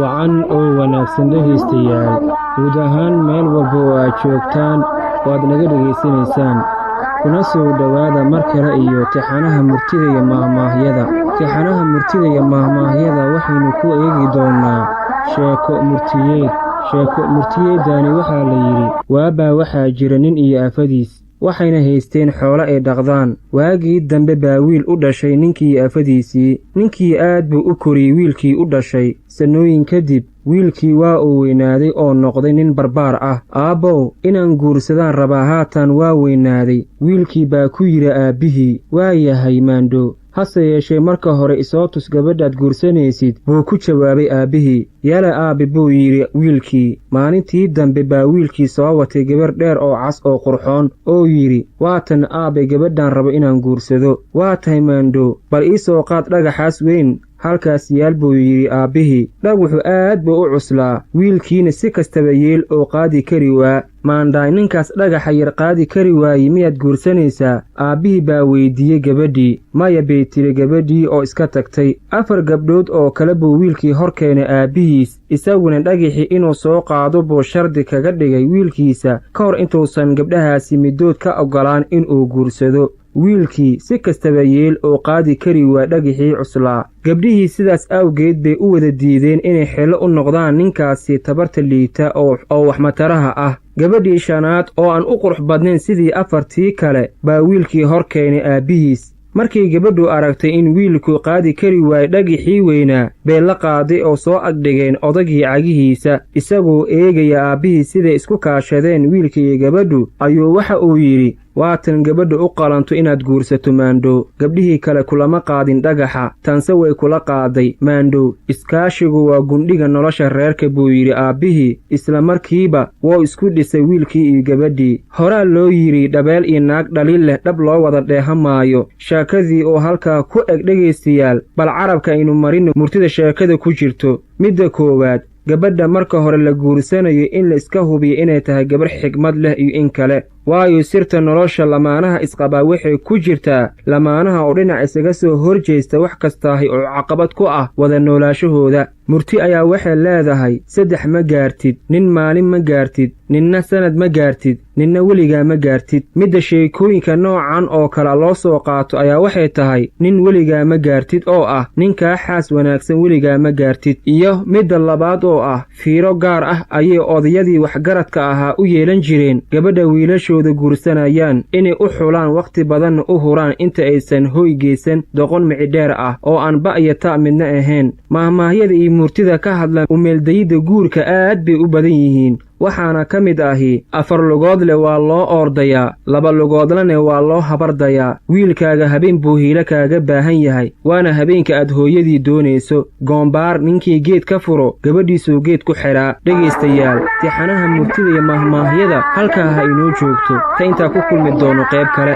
wacan oo wanaagsan dhegaystayaal guud ahaan meel walba oo aad joogtaan waad naga dhegaysanaysaan kuna soo dhowaada mar kale iyo tixanaha murtida iyo maahmaahyada waxaynu ku eegi doonnaa sheeko murtiyeedani waxaa la yidhi waabaa waxaa jira nin iyo afadiis waxayna haysteen xoolo ay dhaqdaan waagii dambe baa wiil u dhashay ninkii afadiisii ninkii aad buu u koriyey wiilkii u dhashay sannooyin kadib wiilkii waa uu weynaaday oo noqday nin barbaar ah aabbow inaan guursadaan rabaa haatan waa weynaaday wiilkii baa ku yidhi aabbihii waa yahay maandho hase yeeshee marka hore isoo tus gabadhaad guursanaysid buu ku jawaabay aabbihii yale aabbe buu yidhi wiilkii maalintii dambe baa wiilkii soo watay gabar dheer oo cas oo qurxoon oo yidhi waatan aabbe gabadhaan rabo inaan guursado waa tahay maandho bal ii soo qaad dhagaxaas weyn halkaas yaal buu yidhi aabbihii dhagaxu aad buu u cuslaa wiilkiina si kastaba yeel oo qaadi kari waa maandhaay ninkaas dhagaxa yar qaadi kari waaye miyaad guursanaysaa aabbihii baa weyddiiyey gabadhii maya bay tiri gabadhii oo iska tagtay 4 gabdhood oo kale buu wiilkii hor keenay aabbihiis isaguna dhagixii inuu soo qaado buu shardi kaga dhigay wiilkiisa ka hor intuusan gabdhahaasi middood ka oggolaan inuu guursado wiilkii si kastaba yeel oo qaadi kari waa dhagixii cuslaa gabdhihii sidaas awgeed bay u wada diideen inay xillo u noqdaan ninkaasi tabarta liita oo waxmataraha ah gabadhii shanaad oo aan u qurux badnayn sidii 4tii kale baa wiilkii hor keenay aabbihiis markii gabadhu aragtay in wiilku qaadi kari waayey dhagixii weynaa bay la qaaday oo soo agdhigeen odagii cagihiisa isagoo eegaya aabbihii siday isku kaashadeen wiilka iyo gabadhu ayuu waxa uu yidhi waatan gabadha u qalanto inaad guursato maandhow gabdhihii kale kulama qaadin dhagaxa tanse way kula qaaday maandhow iskaashigu waa gundhiga nolosha reerka buu yidhi aabbihii isla markiiba wuu isku dhisay wiilkii iyo gabadhii horaa loo yidhi dhabeel iyo naag dhaliil leh dhab loo wada dheeha maayo sheekadii oo halkaa ku eg dhegaystayaal bal carabka aynu marino murtida sheekada ku jirto midda koowaad gabadha marka hore la guursanayo in la iska hubiyo inay tahay gabar xigmad leh iyo in kale waayo sirta nolosha lamaanaha isqabaa waxay ku jirtaa lamaanaha oo dhinac isaga soo hor jeesta wax kastaahi oo caqabad ku ah wada noolaashahooda murti ayaa waxay leedahay 3 ma gaartid nin maalin ma gaartid ninna sanad ma gaartid ninna weligaa ma gaartid midda sheekooyinka noocan oo kale loo soo qaato ayaa waxay tahay nin weligaa ma gaartid oo ah ninkaa xaas wanaagsan weligaa ma gaartid iyo midda labaad oo ah fiiro gaar ah ayay odayadii waxgaradka ahaa u yeelan jireen gabadha wiilashooda guursanayaan inay u xulaan wakhti badanna u huraan inta aysan hoy geysan doqon micidheer ah oo aan ba iyo ta' midna ahayn maahmaahyada iyo murtida ka hadlan umeeldayidda guurka aad bay u badan yihiin waxaana ka mid ahi 4 lugood leh waa loo oordayaa 2 lugoodlana waa loo habardayaa wiilkaaga habeen buu hiilo kaaga baahan yahay waana habeenka aad hooyadii doonayso goombaar ninkii geed ka furo gabadhiisuu geed ku xidhaa dhegaystayaal tixanaha murtida iyo maahmaahyada halkaa ha inoo joogto ta intaa ku kulmi doono qayb kale